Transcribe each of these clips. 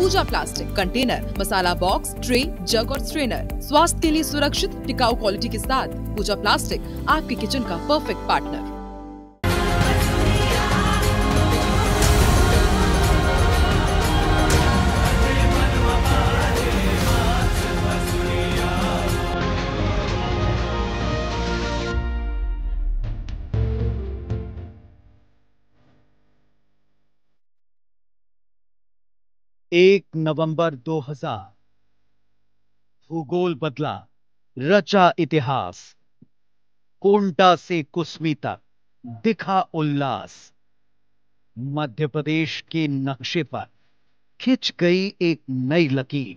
पूजा plastic, container, मसाला box, tray, जग और strainer. स्वास्थ्य के लिए सुरक्षित, टिकाऊ क्वालिटी के साथ पूजा प्लास्टिक आपके किचन का परफेक्ट पार्टनर। एक नवंबर 2000, भूगोल बदला, रचा इतिहास। कोंटा से कुसमी तक दिखा उल्लास। मध्य प्रदेश के नक्शे पर खिंच गई एक नई लकीर।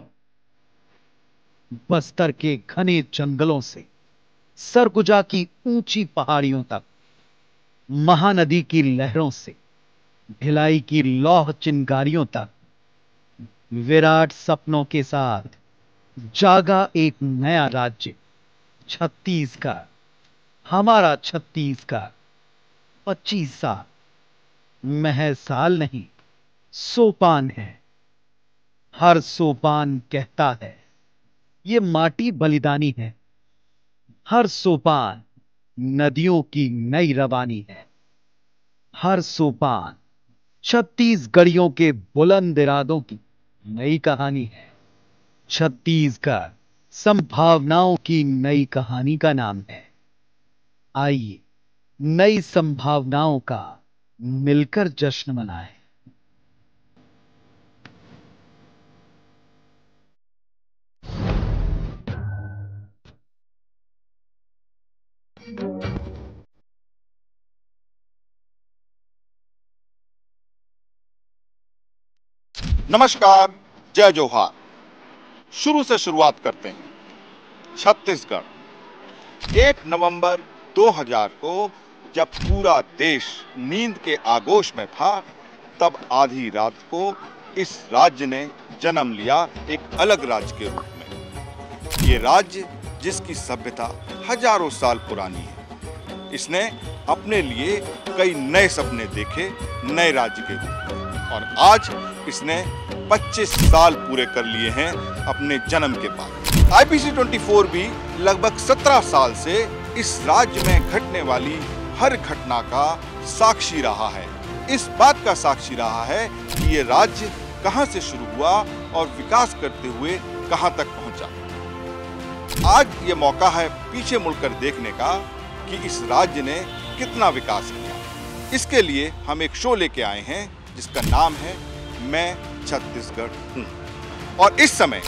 बस्तर के घने जंगलों से सरगुजा की ऊंची पहाड़ियों तक, महानदी की लहरों से भिलाई की लौह चिनगारियों तक, विराट सपनों के साथ जागा एक नया राज्य, छत्तीसगढ़। हमारा छत्तीसगढ़ 25 साल महज साल नहीं, सोपान है। हर सोपान कहता है ये माटी बलिदानी है। हर सोपान नदियों की नई रवानी है। हर सोपान छत्तीसगढ़ियों के बुलंद इरादों की नई कहानी है। छत्तीसगढ़ संभावनाओं की नई कहानी का नाम है। आइए नई संभावनाओं का मिलकर जश्न मनाएं। नमस्कार, जय जोहार। शुरू से शुरुआत करते हैं। छत्तीसगढ़ 1 नवंबर 2000 को जब पूरा देश नींद के आगोश में था, तब आधी रात को इस राज्य ने जन्म लिया एक अलग राज्य के रूप में। ये राज्य जिसकी सभ्यता हजारों साल पुरानी है। इसने अपने लिए कई नए सपने देखे, नए राज्य के रूप में। और आज इसने 25 साल पूरे कर लिए हैं अपने जन्म के बाद। आईपीसी 24 भी लगभग 17 साल से इस राज्य में घटने वाली हर घटना का साक्षी रहा है। इस बात का साक्षी रहा है कि ये राज्य कहां से शुरू हुआ और विकास करते हुए कहां तक पहुंचा। आज ये मौका है पीछे मुड़कर देखने का कि इस राज्य ने कितना विकास किया। इसके लिए हम एक शो लेके आए हैं जिसका नाम है मैं छत्तीसगढ़ हूं। और इस समय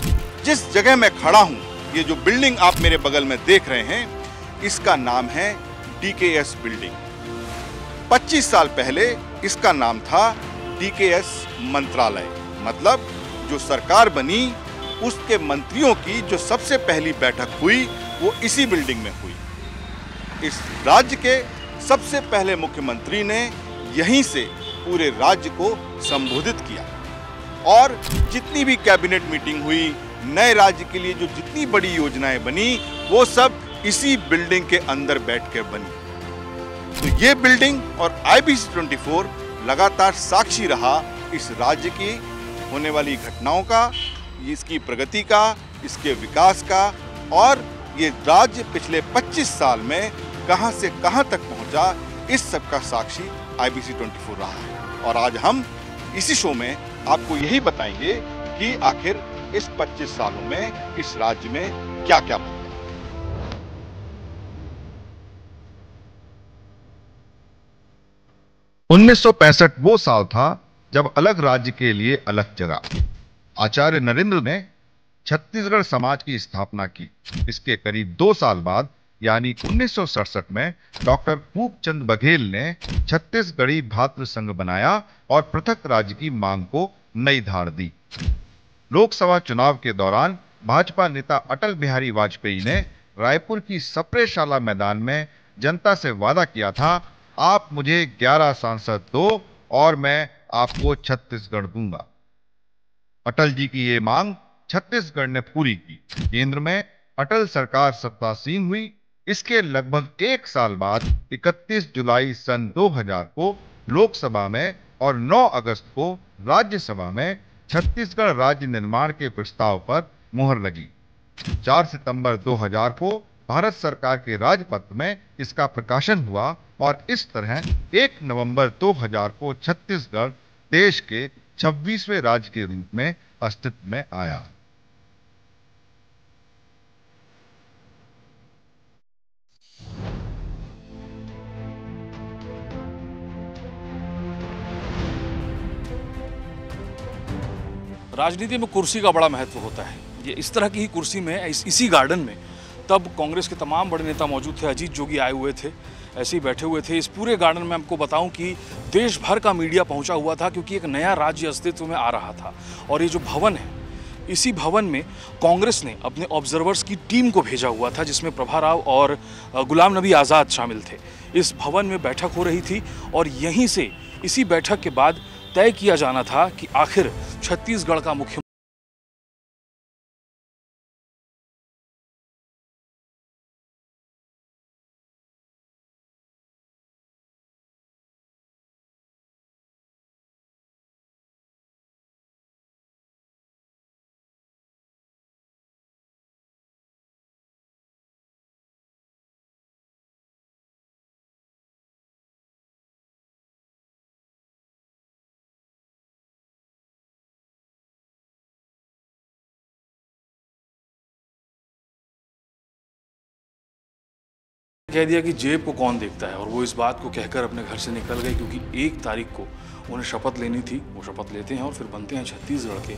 जिस जगह मैं खड़ा हूं, ये जो बिल्डिंग आप मेरे बगल में देख रहे हैं, इसका नाम है डीकेएस बिल्डिंग। 25 साल पहले इसका नाम था डीकेएस मंत्रालय। मतलब जो सरकार बनी उसके मंत्रियों की जो सबसे पहली बैठक हुई वो इसी बिल्डिंग में हुई। इस राज्य के सबसे पहले मुख्यमंत्री ने यहीं से पूरे राज्य को संबोधित किया। और जितनी भी कैबिनेट मीटिंग हुई, नए राज्य के लिए जो जितनी बड़ी योजनाएं बनी, वो सब इसी बिल्डिंग के अंदर बैठकर बनी। तो ये बिल्डिंग और आईपीसी 24 लगातार साक्षी रहा इस राज्य की होने वाली घटनाओं का, इसकी प्रगति का, इसके विकास का। और ये राज्य पिछले 25 साल में कहां से कहां तक पहुंचा, इस सब का साक्षी आईपीसी 24 रहा है। और आज हम इसी शो में आपको यही बताएंगे कि आखिर इस 25 सालों में इस राज्य में क्या क्या बदला। 1965 वो साल था जब अलग राज्य के लिए अलग जगह आचार्य नरेंद्र ने छत्तीसगढ़ समाज की स्थापना की। इसके करीब 2 साल बाद यानी 1967 में डॉक्टर खूबचंद बघेल ने छत्तीसगढ़ी भातृ संघ बनाया और पृथक राज्य की मांग को नई धार दी। लोकसभा चुनाव के दौरान भाजपा नेता अटल बिहारी वाजपेयी ने रायपुर की सप्रे शाला मैदान में जनता से वादा किया था, आप मुझे 11 सांसद दो और मैं आपको छत्तीसगढ़ दूंगा। अटल जी की ये मांग छत्तीसगढ़ ने पूरी की। केंद्र में अटल सरकार सत्तासीन हुई। इसके लगभग 1 साल बाद 31 जुलाई सन 2000 को लोकसभा में और 9 अगस्त को राज्यसभा में छत्तीसगढ़ राज्य निर्माण के प्रस्ताव पर मुहर लगी। 4 सितंबर 2000 को भारत सरकार के राजपत्र में इसका प्रकाशन हुआ और इस तरह 1 नवंबर 2000 को छत्तीसगढ़ देश के 26वें राज्य के रूप में अस्तित्व में आया। राजनीति में कुर्सी का बड़ा महत्व होता है। ये इस तरह की ही कुर्सी में इसी गार्डन में तब कांग्रेस के तमाम बड़े नेता मौजूद थे। अजीत जोगी आए हुए थे, ऐसे ही बैठे हुए थे। इस पूरे गार्डन में आपको बताऊं कि देश भर का मीडिया पहुंचा हुआ था, क्योंकि एक नया राज्य अस्तित्व में आ रहा था। और ये जो भवन है, इसी भवन में कांग्रेस ने अपने ऑब्जर्वर्स की टीम को भेजा हुआ था, जिसमें प्रभा राव और गुलाम नबी आज़ाद शामिल थे। इस भवन में बैठक हो रही थी और यहीं से इसी बैठक के बाद तय किया जाना था कि आखिर छत्तीसगढ़ का मुख्यमंत्री कह दिया कि जेब को कौन देखता है, और वो इस बात को कहकर अपने घर से निकल गए, क्योंकि 1 तारीख को उन्हें शपथ लेनी थी। वो शपथ लेते हैं और फिर बनते हैं छत्तीसगढ़ के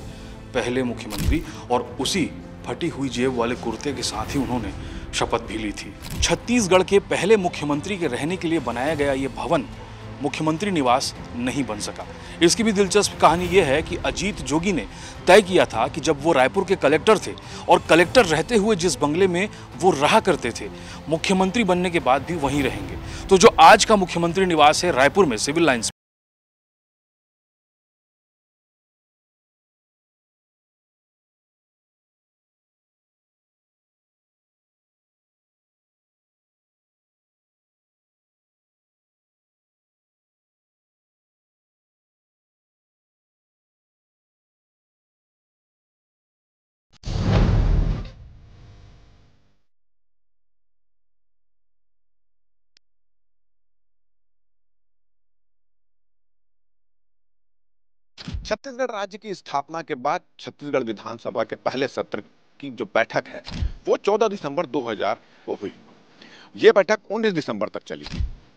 पहले मुख्यमंत्री, और उसी फटी हुई जेब वाले कुर्ते के साथ ही उन्होंने शपथ भी ली थी। छत्तीसगढ़ के पहले मुख्यमंत्री के रहने के लिए बनाया गया ये भवन मुख्यमंत्री निवास नहीं बन सका। इसकी भी दिलचस्प कहानी यह है कि अजीत जोगी ने तय किया था कि जब वो रायपुर के कलेक्टर थे और कलेक्टर रहते हुए जिस बंगले में वो रहा करते थे, मुख्यमंत्री बनने के बाद भी वहीं रहेंगे। तो जो आज का मुख्यमंत्री निवास है रायपुर में सिविल लाइंस छत्तीसगढ़ राज्य की स्थापना के बाद छत्तीसगढ़ विधानसभा के पहले सत्र की जो बैठक है वो 14 दिसंबर 2000 को हुई। ये बैठक 19 दिसंबर तक चली।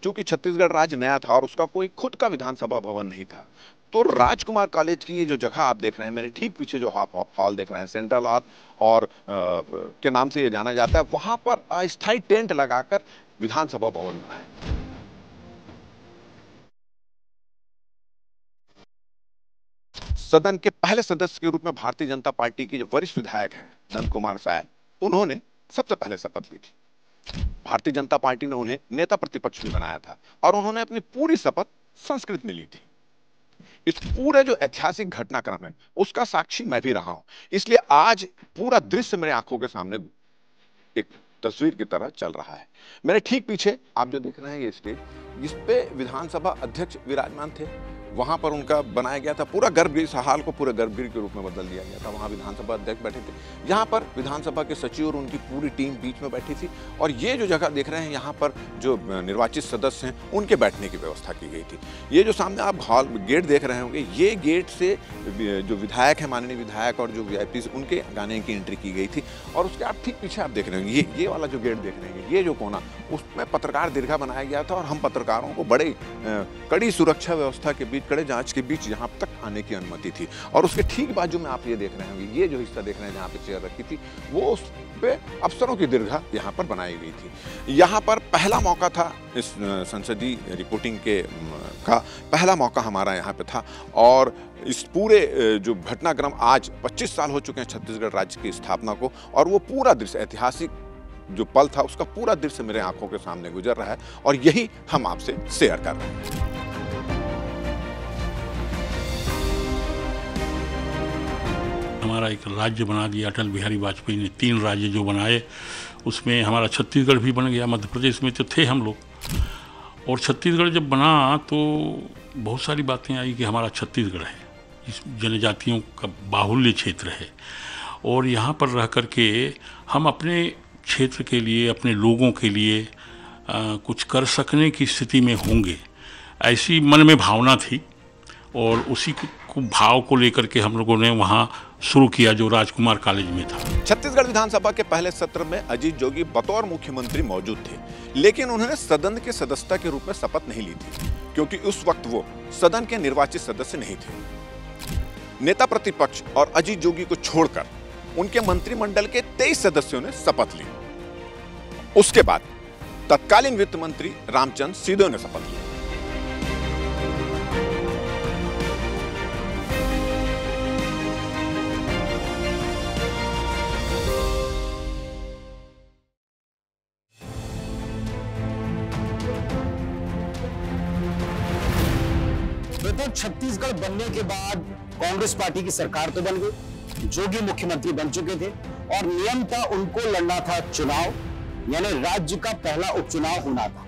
क्योंकि छत्तीसगढ़ राज्य नया था और उसका कोई खुद का विधानसभा भवन नहीं था, तो राजकुमार कॉलेज की ये जो जगह आप देख रहे हैं, मेरे ठीक पीछे जो हॉल देख रहे हैं, सेंट्रल हॉल और के नाम से ये जाना जाता है, वहां पर अस्थायी टेंट लगाकर विधानसभा भवन बनाया। सदन के पहले सदस्य के रूप में भारतीय जनता पार्टी के जो वरिष्ठ विधायक हैं नंद कुमार साय, उन्होंने सबसे पहले शपथ ली थी। भारतीय जनता पार्टी ने उन्हें नेता प्रतिपक्ष भी बनाया था और उन्होंने अपनी पूरी शपथ संस्कृत में ली थी। इस पूरे जो ऐतिहासिक घटनाक्रम है उसका साक्षी मैं भी रहा हूं, इसलिए आज पूरा दृश्य मेरे आंखों के सामने एक तस्वीर की तरह चल रहा है। मेरे ठीक पीछे आप जो देख रहे हैं ये स्टेज, जिस पे विधानसभा अध्यक्ष विराजमान थे, वहां पर उनका बनाया गया था पूरा गर्भगृह, इस हाल को पूरे गर्भगृह के रूप में बदल दिया गया था। वहां विधानसभा अध्यक्ष बैठे थे, यहाँ पर विधानसभा के सचिव और उनकी पूरी टीम बीच में बैठी थी। और ये जो जगह देख रहे हैं, यहाँ पर जो निर्वाचित सदस्य हैं उनके बैठने की व्यवस्था की गई थी। ये जो सामने आप हॉल गेट देख रहे होंगे, ये गेट से जो विधायक है, माननीय विधायक और जो VIP उनके गाने की एंट्री की गई थी। और उसके आप ठीक पीछे आप देख रहे होंगे, ये वाला जो गेट देख रहे हैं, ये जो कोना, उसमें पत्रकार दीर्घा बनाया गया था और हम पत्रकारों को बड़े कड़ी सुरक्षा व्यवस्था के बीच, कड़े जांच के बीच यहाँ तक आने की अनुमति थी। और उसके ठीक बाजू में आप ये देख रहे होंगे, ये जो हिस्सा देख रहे हैं जहाँ पे चेयर रखी थी, वो उस पे अफसरों की दीर्घा यहाँ पर बनाई गई थी। यहाँ पर पहला मौका था इस संसदीय रिपोर्टिंग के का पहला मौका हमारा यहाँ पे था। और इस पूरे जो घटनाक्रम, आज 25 साल हो चुके हैं छत्तीसगढ़ राज्य की स्थापना को, और वो पूरा दृश्य, ऐतिहासिक जो पल था उसका पूरा दृश्य मेरे आंखों के सामने गुजर रहा है और यही हम आपसे शेयर कर रहे हैं। हमारा एक राज्य बना दिया अटल बिहारी वाजपेयी ने, 3 राज्य जो बनाए उसमें हमारा छत्तीसगढ़ भी बन गया। मध्य प्रदेश में तो थे हम लोग, और छत्तीसगढ़ जब बना तो बहुत सारी बातें आई कि हमारा छत्तीसगढ़ है। इस जनजातियों का बाहुल्य क्षेत्र है, और यहाँ पर रह कर के हम अपने क्षेत्र के लिए, अपने लोगों के लिए कुछ कर सकने की स्थिति में होंगे, ऐसी मन में भावना थी। और उसी भाव को लेकर के हम लोगों ने वहाँ शुरू किया, जो राजकुमार कॉलेज में था। छत्तीसगढ़ विधानसभा के पहले सत्र में अजीत जोगी बतौर मुख्यमंत्री मौजूद थे, लेकिन उन्होंने सदन के सदस्यता के रूप में शपथ नहीं ली थी, क्योंकि उस वक्त वो सदन के निर्वाचित सदस्य नहीं थे। नेता प्रतिपक्ष और अजीत जोगी को छोड़कर उनके मंत्रिमंडल के 23 सदस्यों ने शपथ ली। उसके बाद तत्कालीन वित्त मंत्री रामचंद्र सिंहदेव ने शपथ ली। तो छत्तीसगढ़ बनने के बाद कांग्रेस पार्टी की सरकार तो बन गई, जोगी मुख्यमंत्री बन चुके थे और नियम था उनको लड़ना था चुनाव, यानी राज्य का पहला उपचुनाव होना था।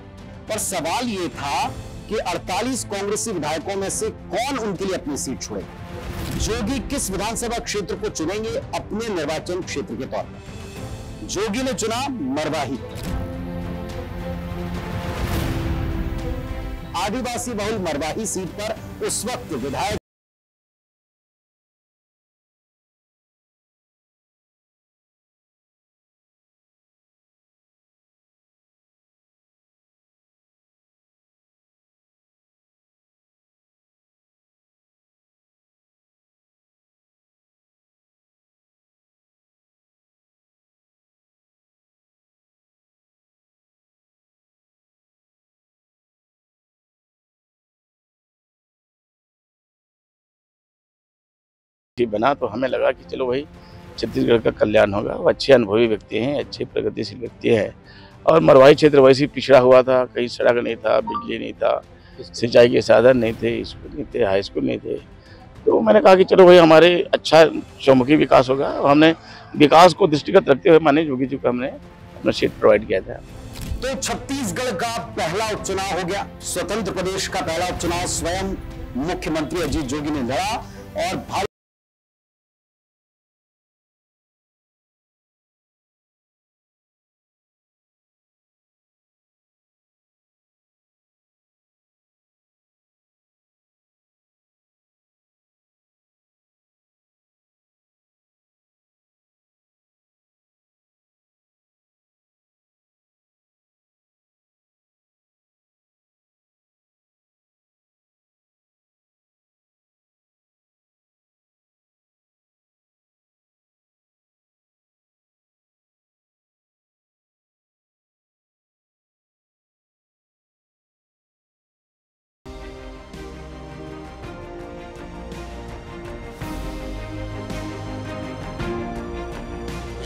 पर सवाल यह था कि 48 कांग्रेसी विधायकों में से कौन उनके लिए अपनी सीट छोड़ेगा। जोगी किस विधानसभा क्षेत्र को चुनेंगे अपने निर्वाचन क्षेत्र के तौर पर? जोगी ने चुना मरवाही, आदिवासी बहुल मरवाही सीट पर उस वक्त विधायक बना, तो हमें लगा कि चलो भाई छत्तीसगढ़ का कल्याण होगा। वो अच्छे अनुभवी व्यक्ति हैं, अच्छे प्रगतिशील व्यक्ति हैं, और मरवाही क्षेत्र वैसे ही पिछड़ा हुआ था, कहीं सड़क नहीं था, बिजली नहीं था, सिंचाई के साधन नहीं थे, स्कूल नहीं थे, हाई स्कूल नहीं थे। तो मैंने कहा कि चलो भाई हमारे अच्छा चौमुखी विकास होगा, और हमने विकास को दृष्टिगत रखते हुए माननीय जोगी जी को हमने अपना सीट प्रोवाइड किया था। तो छत्तीसगढ़ का पहला उपचुनाव हो गया, स्वतंत्र प्रदेश का पहला उपचुनाव स्वयं मुख्यमंत्री अजीत जोगी ने लड़ा और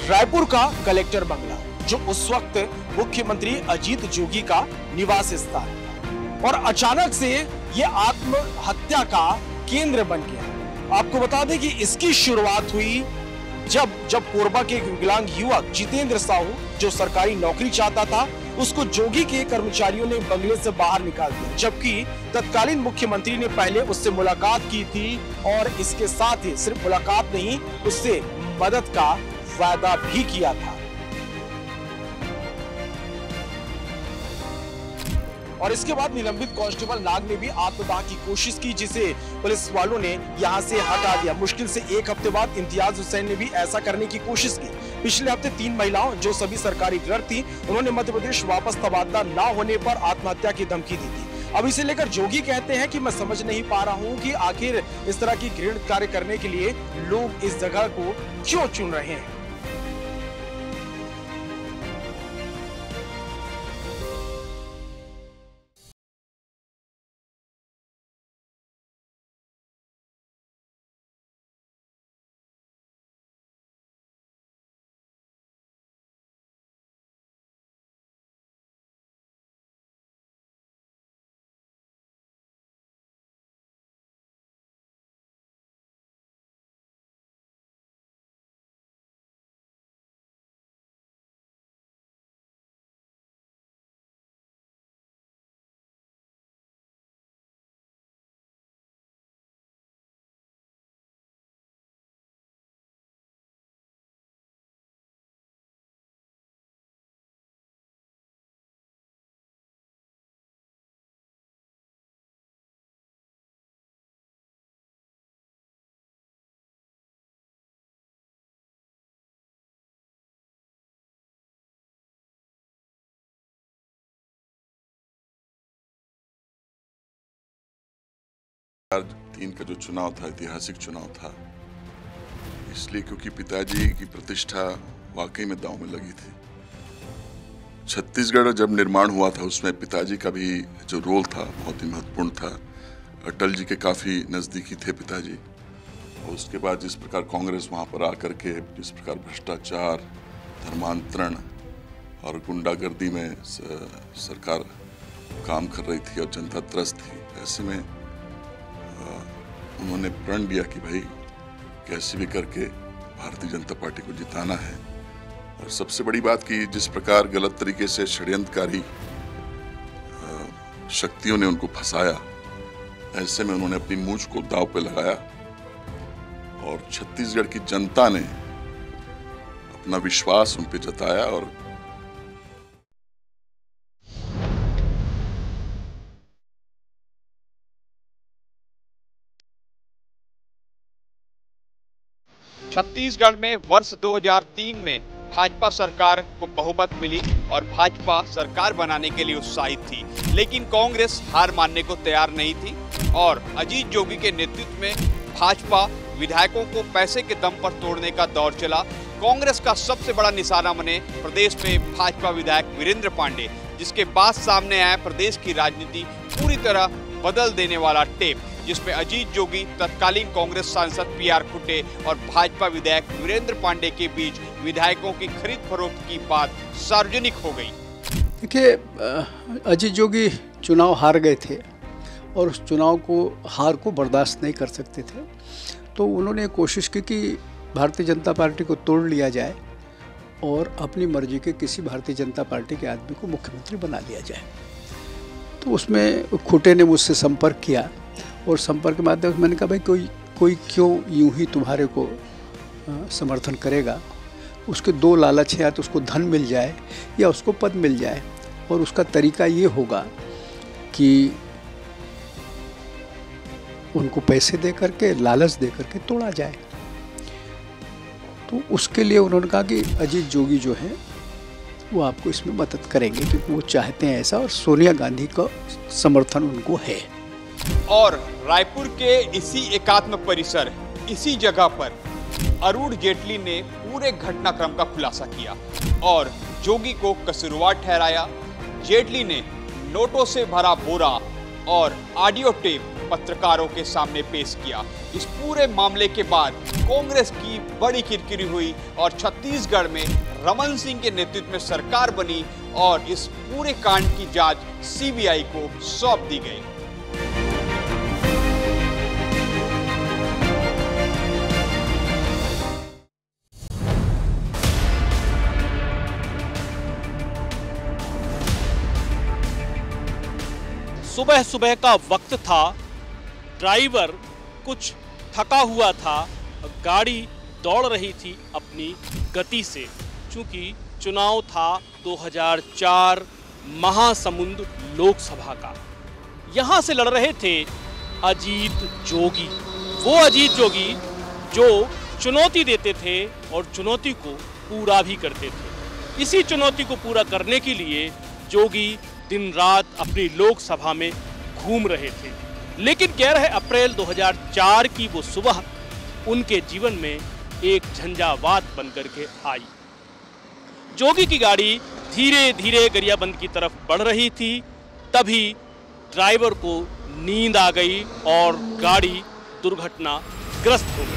रायपुर का कलेक्टर बंगला, जो उस वक्त मुख्यमंत्री अजीत जोगी का निवास स्थान था, और अचानक से ये आत्महत्या का केंद्र बन गया। आपको बता दें कि इसकी शुरुआत हुई जब कोरबा के एक विकलांग युवक जितेंद्र साहू, जो सरकारी नौकरी चाहता था, उसको जोगी के कर्मचारियों ने बंगले से बाहर निकाल दिया, जबकि तत्कालीन मुख्यमंत्री ने पहले उससे मुलाकात की थी, और इसके साथ ही सिर्फ मुलाकात नहीं, उससे मदद का वादा भी किया था। और इसके बाद निलंबित कांस्टेबल नाग ने भी आत्मदाह की कोशिश की, जिसे पुलिस वालों ने यहां से हटा दिया। मुश्किल से एक हफ्ते बाद इम्तियाज हुसैन ने भी ऐसा करने की कोशिश की। पिछले हफ्ते 3 महिलाओं, जो सभी सरकारी क्लर्क थी, उन्होंने मध्य प्रदेश वापस तबादला न होने पर आत्महत्या की धमकी दी थी। अब इसे लेकर जोगी कहते हैं कि मैं समझ नहीं पा रहा हूं कि आखिर इस तरह की घृणित कार्य करने के लिए लोग इस जगह को क्यों चुन रहे हैं। 2003 का जो चुनाव था ऐतिहासिक चुनाव था, इसलिए क्योंकि पिताजी की प्रतिष्ठा वाकई में दांव में लगी थी। छत्तीसगढ़ जब निर्माण हुआ था उसमें पिताजी का भी जो रोल था बहुत ही महत्वपूर्ण था। अटल जी के काफ़ी नज़दीकी थे पिताजी, और उसके बाद जिस प्रकार कांग्रेस वहाँ पर आकर के जिस प्रकार भ्रष्टाचार, धर्मांतरण और गुंडागर्दी में सरकार काम कर रही थी और जनता त्रस्त थी, ऐसे में उन्होंने प्रण लिया कि भाई कैसे भी करके भारतीय जनता पार्टी को जिताना है। और सबसे बड़ी बात कि जिस प्रकार गलत तरीके से षड्यंत्रकारी शक्तियों ने उनको फंसाया, ऐसे में उन्होंने अपनी मूंछ को दांव पे लगाया और छत्तीसगढ़ की जनता ने अपना विश्वास उन पे जताया। और छत्तीसगढ़ में वर्ष 2003 में भाजपा सरकार को बहुमत मिली और भाजपा सरकार बनाने के लिए उत्साहित थी, लेकिन कांग्रेस हार मानने को तैयार नहीं थी और अजीत जोगी के नेतृत्व में भाजपा विधायकों को पैसे के दम पर तोड़ने का दौर चला। कांग्रेस का सबसे बड़ा निशाना बने प्रदेश में भाजपा विधायक वीरेंद्र पांडे, जिसके बाद सामने आया प्रदेश की राजनीति पूरी तरह बदल देने वाला टेप, जिसमें अजीत जोगी, तत्कालीन कांग्रेस सांसद पीआर खुट्टे और भाजपा विधायक वीरेंद्र पांडे के बीच विधायकों की खरीद फरोख्त की बात सार्वजनिक हो गई। देखिए, अजीत जोगी चुनाव हार गए थे और उस चुनाव को हार को बर्दाश्त नहीं कर सकते थे, तो उन्होंने कोशिश की कि भारतीय जनता पार्टी को तोड़ लिया जाए और अपनी मर्जी के किसी भारतीय जनता पार्टी के आदमी को मुख्यमंत्री बना लिया जाए। तो उसमें खुट्टे ने मुझसे संपर्क किया और संपर्क के माध्यम से मैंने कहा भाई कोई क्यों यूं ही तुम्हारे को समर्थन करेगा। उसके दो लालच है, या तो उसको धन मिल जाए या उसको पद मिल जाए, और उसका तरीका ये होगा कि उनको पैसे दे करके, लालच दे करके तोड़ा जाए। तो उसके लिए उन्होंने कहा कि अजीत जोगी जो है वो आपको इसमें मदद करेंगे, क्योंकि वो चाहते हैं ऐसा और सोनिया गांधी का समर्थन उनको है। और रायपुर के इसी एकात्म परिसर, इसी जगह पर अरुण जेटली ने पूरे घटनाक्रम का खुलासा किया और जोगी को कसूरवार ठहराया। जेटली ने नोटों से भरा बोरा और ऑडियो टेप पत्रकारों के सामने पेश किया। इस पूरे मामले के बाद कांग्रेस की बड़ी किरकिरी हुई और छत्तीसगढ़ में रमन सिंह के नेतृत्व में सरकार बनी और इस पूरे कांड की जांच सीबीआई को सौंप दी गई। सुबह सुबह का वक्त था, ड्राइवर कुछ थका हुआ था, गाड़ी दौड़ रही थी अपनी गति से, चूंकि चुनाव था 2004 महासमुंद लोकसभा का। यहां से लड़ रहे थे अजीत जोगी, वो अजीत जोगी जो चुनौती देते थे और चुनौती को पूरा भी करते थे। इसी चुनौती को पूरा करने के लिए जोगी दिन रात अपनी लोकसभा में घूम रहे थे, लेकिन 11 अप्रैल 2004 की वो सुबह उनके जीवन में एक झंझावात बनकर के आई। जोगी की गाड़ी धीरे धीरे गरियाबंद की तरफ बढ़ रही थी, तभी ड्राइवर को नींद आ गई और गाड़ी दुर्घटनाग्रस्त हो गई।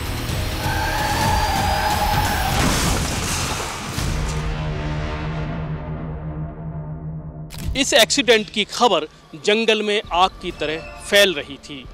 इस एक्सीडेंट की खबर जंगल में आग की तरह फैल रही थी।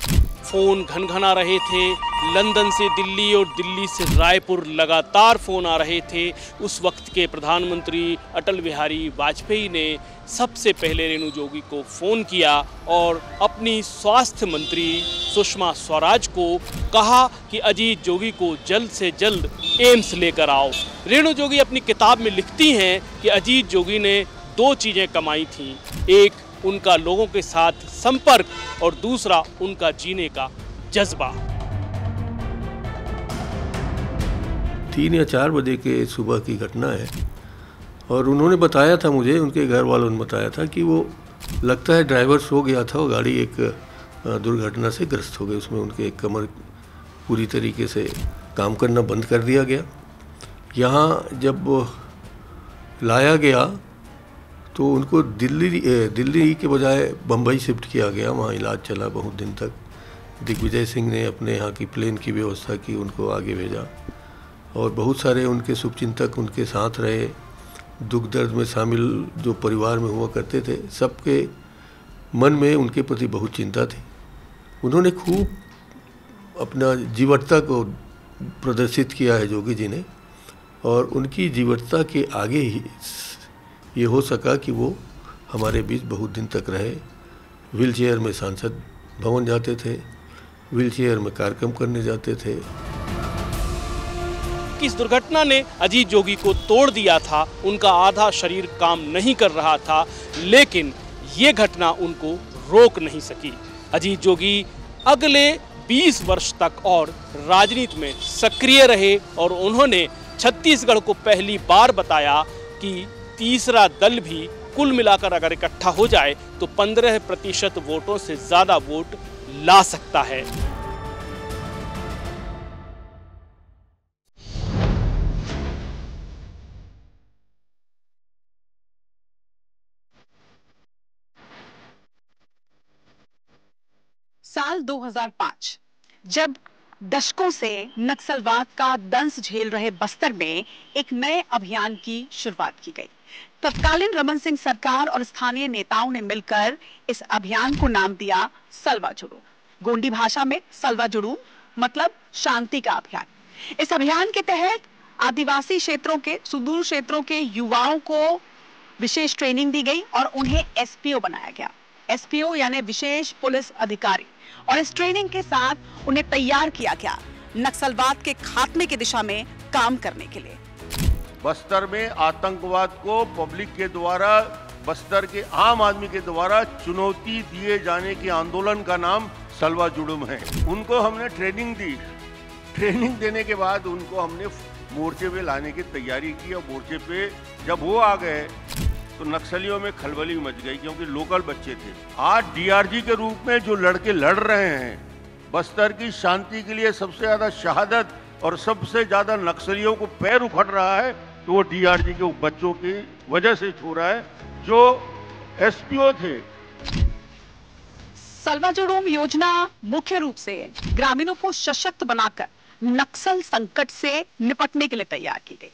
फोन घनघना रहे थे, लंदन से दिल्ली और दिल्ली से रायपुर लगातार फोन आ रहे थे। उस वक्त के प्रधानमंत्री अटल बिहारी वाजपेयी ने सबसे पहले रेणु जोगी को फ़ोन किया और अपनी स्वास्थ्य मंत्री सुषमा स्वराज को कहा कि अजीत जोगी को जल्द से जल्द एम्स लेकर आओ। रेणु जोगी अपनी किताब में लिखती हैं कि अजीत जोगी ने दो चीज़ें कमाई थी, एक उनका लोगों के साथ संपर्क और दूसरा उनका जीने का जज्बा। 3 या 4 बजे के सुबह की घटना है और उन्होंने बताया था मुझे, उनके घर वालों ने बताया था कि वो लगता है ड्राइवर सो गया था, वो गाड़ी एक दुर्घटना से ग्रस्त हो गए। उसमें उनके कमर पूरी तरीके से काम करना बंद कर दिया गया। यहाँ जब लाया गया तो उनको दिल्ली के बजाय बम्बई शिफ्ट किया गया। वहाँ इलाज चला बहुत दिन तक। दिग्विजय सिंह ने अपने यहाँ की प्लेन की व्यवस्था की, उनको आगे भेजा और बहुत सारे उनके शुभचिंतक उनके साथ रहे। दुख दर्द में शामिल जो परिवार में हुआ करते थे, सबके मन में उनके प्रति बहुत चिंता थी। उन्होंने खूब अपना जीवटता को प्रदर्शित किया है जोगी जी ने, और उनकी जीवटता के आगे ही ये हो सका कि वो हमारे बीच बहुत दिन तक रहे। व्हीलचेयर में सांसद भवन जाते थे, व्हीलचेयर में कार्यक्रम करने जाते थे। इस दुर्घटना ने अजीत जोगी को तोड़ दिया था। उनका आधा शरीर काम नहीं कर रहा था, लेकिन ये घटना उनको रोक नहीं सकी। अजीत जोगी अगले 20 वर्ष तक और राजनीति में सक्रिय रहे और उन्होंने छत्तीसगढ़ को पहली बार बताया कि तीसरा दल भी कुल मिलाकर अगर इकट्ठा हो जाए तो 15% वोटों से ज्यादा वोट ला सकता है। साल 2005 जब दशकों से नक्सलवाद का दंश झेल रहे बस्तर में एक नए अभियान की शुरुआत की गई। तत्कालीन रमन सिंह सरकार और स्थानीय नेताओं ने मिलकर इस अभियान को नाम दिया सलवा जुड़ूम। गोंडी भाषा में सलवा जुड़ूम मतलब शांति का अभियान। इस अभियान के तहत आदिवासी क्षेत्रों के, सुदूर क्षेत्रों के युवाओं को विशेष ट्रेनिंग दी गई और उन्हें एसपीओ बनाया गया। एसपीओ यानी विशेष पुलिस अधिकारी। और इस ट्रेनिंग के साथ उन्हें तैयार किया गया नक्सलवाद के खात्मे की दिशा में काम करने के लिए। बस्तर में आतंकवाद को पब्लिक के द्वारा, बस्तर के आम आदमी के द्वारा चुनौती दिए जाने के आंदोलन का नाम सलवा जुड़ूम है। उनको हमने ट्रेनिंग दी। ट्रेनिंग देने के बाद उनको हमने मोर्चे पे लाने की तैयारी की और मोर्चे पे जब वो आ गए तो नक्सलियों में खलबली मच गई, क्योंकि लोकल बच्चे थे। आज डीआरजी के रूप में जो लड़के लड़ रहे हैं बस्तर की शांति के लिए, सबसे ज्यादा शहादत और सबसे ज्यादा नक्सलियों को पैर उखड़ रहा है, तो वो डीआरजी के बच्चों की वजह से हो रहा है जो एसपीओ थे। सलवा जुड़ूम योजना मुख्य रूप से ग्रामीणों को सशक्त बनाकर नक्सल संकट से निपटने के लिए तैयार की गई।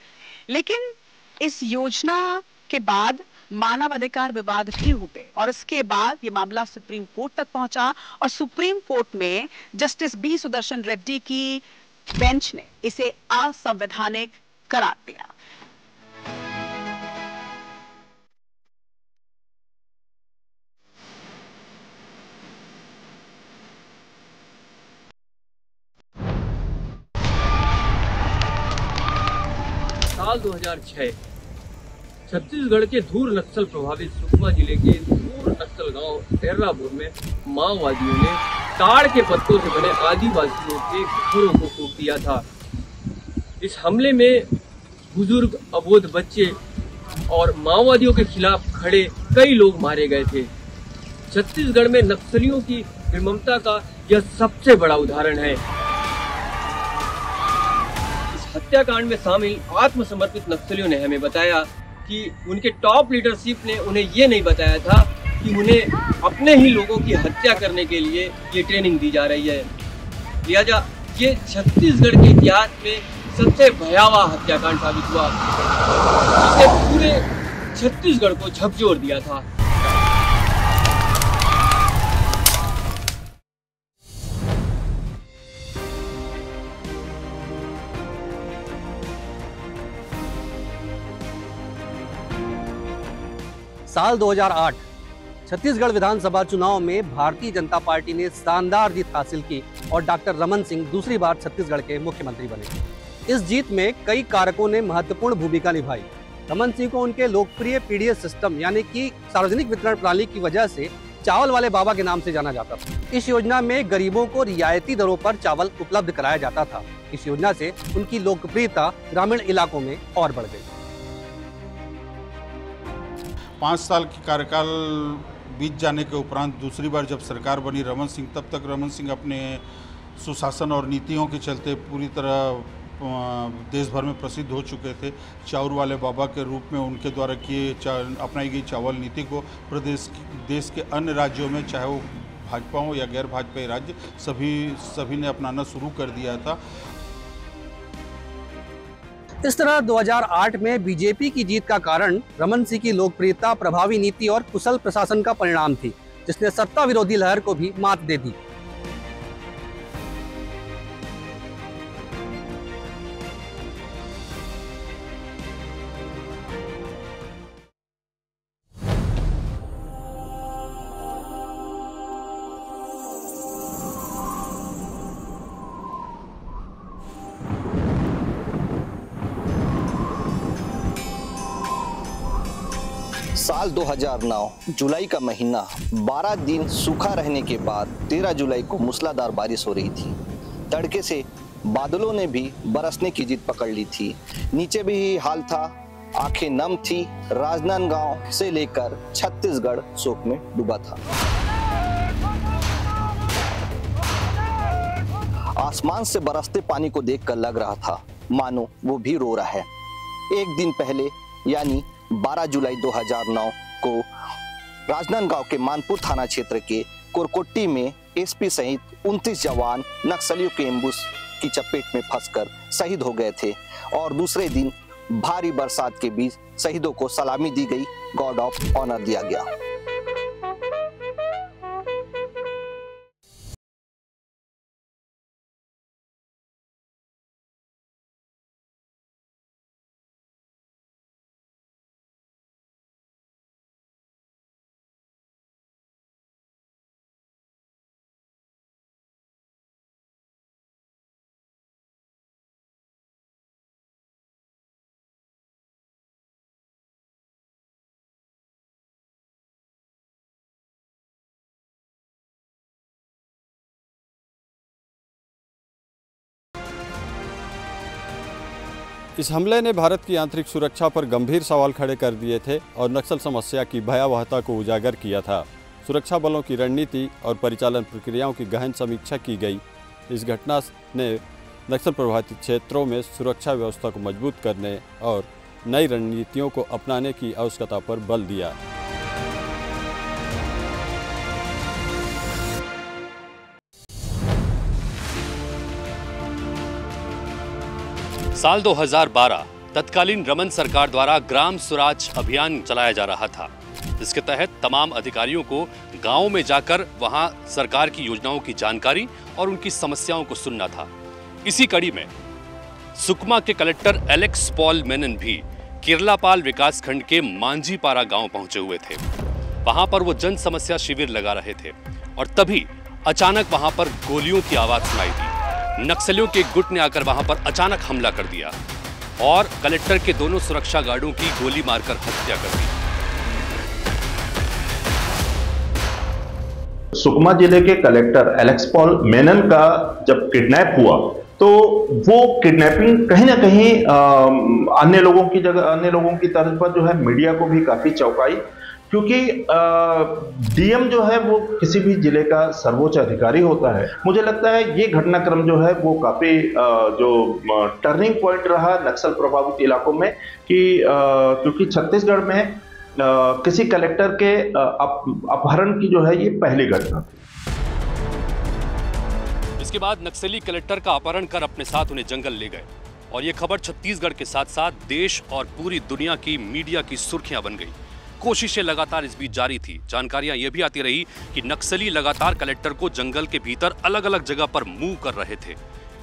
लेकिन इस योजना के बाद मानवाधिकार विवाद भी हुए और इसके बाद ये मामला सुप्रीम कोर्ट तक पहुंचा और सुप्रीम कोर्ट में जस्टिस बी सुदर्शन रेड्डी की बेंच ने इसे असंवैधानिक करार दिया। साल 2006 छत्तीसगढ़ के दूर नक्सल प्रभावित सुकमा जिले के दूर नक्सल गांव एर्रापुर में माओवादियों ने ताड़ के पत्तों से बने आदिवासियों के घरों को फूंक दिया था। इस हमले में बुजुर्ग, अबोध बच्चे और माओवादियों के खिलाफ खड़े कई लोग मारे गए थे। छत्तीसगढ़ में नक्सलियों की निर्ममता का यह सबसे बड़ा उदाहरण है। इस हत्याकांड में शामिल आत्मसमर्पित नक्सलियों ने हमें बताया कि उनके टॉप लीडरशिप ने उन्हें ये नहीं बताया था कि उन्हें अपने ही लोगों की हत्या करने के लिए ये ट्रेनिंग दी जा रही है। लिहाजा ये छत्तीसगढ़ के इतिहास में सबसे भयावह हत्याकांड साबित हुआ, जिसने पूरे छत्तीसगढ़ को झकझोर दिया था। साल 2008 छत्तीसगढ़ विधानसभा चुनाव में भारतीय जनता पार्टी ने शानदार जीत हासिल की और डॉक्टर रमन सिंह दूसरी बार छत्तीसगढ़ के मुख्यमंत्री बने। इस जीत में कई कारकों ने महत्वपूर्ण भूमिका निभाई। रमन सिंह को उनके लोकप्रिय पीडीएस सिस्टम यानी कि सार्वजनिक वितरण प्रणाली की वजह से चावल वाले बाबा के नाम से जाना जाता था। इस योजना में गरीबों को रियायती दरों पर चावल उपलब्ध कराया जाता था। इस योजना से उनकी लोकप्रियता ग्रामीण इलाकों में और बढ़ गई। 5 साल के कार्यकाल बीत जाने के उपरांत दूसरी बार जब सरकार बनी रमन सिंह, तब तक रमन सिंह अपने सुशासन और नीतियों के चलते पूरी तरह देश भर में प्रसिद्ध हो चुके थे। चाउर वाले बाबा के रूप में उनके द्वारा अपनाई गई चावल नीति को देश के अन्य राज्यों में, चाहे वो भाजपा हो या गैर भाजपाई राज्य, सभी ने अपनाना शुरू कर दिया था। इस तरह 2008 में बीजेपी की जीत का कारण रमन सिंह की लोकप्रियता, प्रभावी नीति और कुशल प्रशासन का परिणाम थी, जिसने सत्ता विरोधी लहर को भी मात दे दी। साल 2009 जुलाई का महीना 12 दिन सूखा रहने के बाद 13 जुलाई को मूसलाधार बारिश हो रही थी। तड़के से बादलों ने भी बरसने की जिद पकड़ ली थी। नीचे भी यही हाल था, आंखें नम थी। राजनांदगांव से लेकर छत्तीसगढ़ शोक में डूबा था। आसमान से बरसते पानी को देखकर लग रहा था मानो वो भी रो रहा है। एक दिन पहले यानी 12 जुलाई 2009 को राजनांदगांव के मानपुर थाना क्षेत्र के कोरकोट्टी में एसपी सहित 29 जवान नक्सलियों के एम्बुश की चपेट में फंसकर शहीद हो गए थे और दूसरे दिन भारी बरसात के बीच शहीदों को सलामी दी गई, गॉर्ड ऑफ ऑनर दिया गया। इस हमले ने भारत की आंतरिक सुरक्षा पर गंभीर सवाल खड़े कर दिए थे और नक्सल समस्या की भयावहता को उजागर किया था। सुरक्षा बलों की रणनीति और परिचालन प्रक्रियाओं की गहन समीक्षा की गई। इस घटना ने नक्सल प्रभावित क्षेत्रों में सुरक्षा व्यवस्था को मजबूत करने और नई रणनीतियों को अपनाने की आवश्यकता पर बल दिया। साल 2012 तत्कालीन रमन सरकार द्वारा ग्राम स्वराज अभियान चलाया जा रहा था। इसके तहत तमाम अधिकारियों को गांवों में जाकर वहां सरकार की योजनाओं की जानकारी और उनकी समस्याओं को सुनना था। इसी कड़ी में सुकमा के कलेक्टर एलेक्स पॉल मेनन भी केरलापाल विकासखंड के मांझीपारा गांव पहुंचे हुए थे। वहां पर वो जन समस्या शिविर लगा रहे थे और तभी अचानक वहां पर गोलियों की आवाज सुनाई दी। नक्सलियों के एक गुट ने आकर वहां पर अचानक हमला कर दिया और कलेक्टर के दोनों सुरक्षा गार्डों की गोली मारकर हत्या कर दी। सुकमा जिले के कलेक्टर एलेक्स पॉल मेनन का जब किडनैप हुआ तो वो किडनैपिंग कहीं ना कहीं अन्य लोगों की तर्ज पर जो है मीडिया को भी काफी चौंकाई, क्योंकि डीएम जो है वो किसी भी जिले का सर्वोच्च अधिकारी होता है। मुझे लगता है ये घटनाक्रम जो है वो काफी जो टर्निंग पॉइंट रहा नक्सल प्रभावित इलाकों में, कि क्योंकि छत्तीसगढ़ में किसी कलेक्टर के अपहरण की जो है ये पहली घटना थी। इसके बाद नक्सली कलेक्टर का अपहरण कर अपने साथ उन्हें जंगल ले गए और ये खबर छत्तीसगढ़ के साथ साथ देश और पूरी दुनिया की मीडिया की सुर्खियां बन गई। कोशिशें लगातार इस बीच जारी थी। जानकारियां यह भी आती रही कि नक्सली लगातार कलेक्टर को जंगल के भीतर अलग अलग जगह पर मूव कर रहे थे।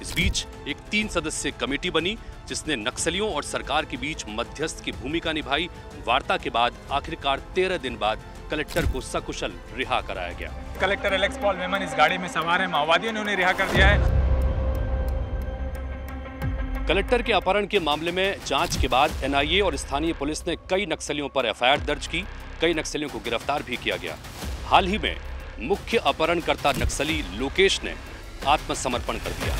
इस बीच एक 3 सदस्यीय कमेटी बनी जिसने नक्सलियों और सरकार के बीच मध्यस्थ की भूमिका निभाई। वार्ता के बाद आखिरकार 13 दिन बाद कलेक्टर को सकुशल रिहा कराया गया। कलेक्टर एलेक्स पॉल मेमन इस गाड़ी में सवार है, माओवादियों ने उन्हें रिहा कर दिया है। कलेक्टर के अपहरण के मामले में जांच के बाद एनआईए और स्थानीय पुलिस ने कई नक्सलियों पर एफआईआर दर्ज की। कई नक्सलियों को गिरफ्तार भी किया गया। हाल ही में मुख्य अपहरणकर्ता नक्सली लोकेश ने आत्मसमर्पण कर दिया।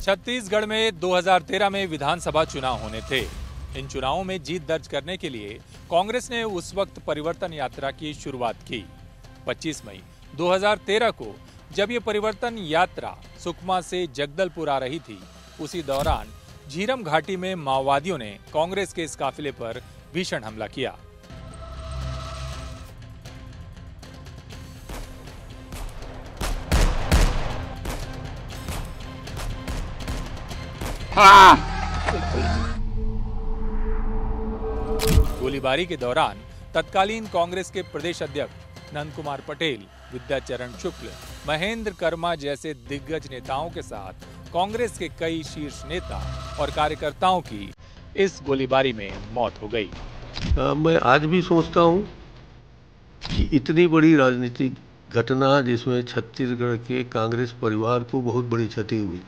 छत्तीसगढ़ में 2013 में विधानसभा चुनाव होने थे। इन चुनावों में जीत दर्ज करने के लिए कांग्रेस ने उस वक्त परिवर्तन यात्रा की शुरुआत की। 25 मई 2013 को जब ये परिवर्तन यात्रा सुकमा से जगदलपुर आ रही थी, उसी दौरान झीरम घाटी में माओवादियों ने कांग्रेस के इस काफिले पर भीषण हमला किया। गोलीबारी के दौरान तत्कालीन कांग्रेस के प्रदेश अध्यक्ष नंद कुमार पटेल, विद्याचरण शुक्ल, महेंद्र कर्मा जैसे दिग्गज नेताओं के साथ कांग्रेस के कई शीर्ष नेता और कार्यकर्ताओं की इस गोलीबारी में मौत हो गई। मैं आज भी सोचता हूं कि इतनी बड़ी राजनीतिक घटना जिसमें छत्तीसगढ़ के कांग्रेस परिवार को बहुत बड़ी क्षति हुई,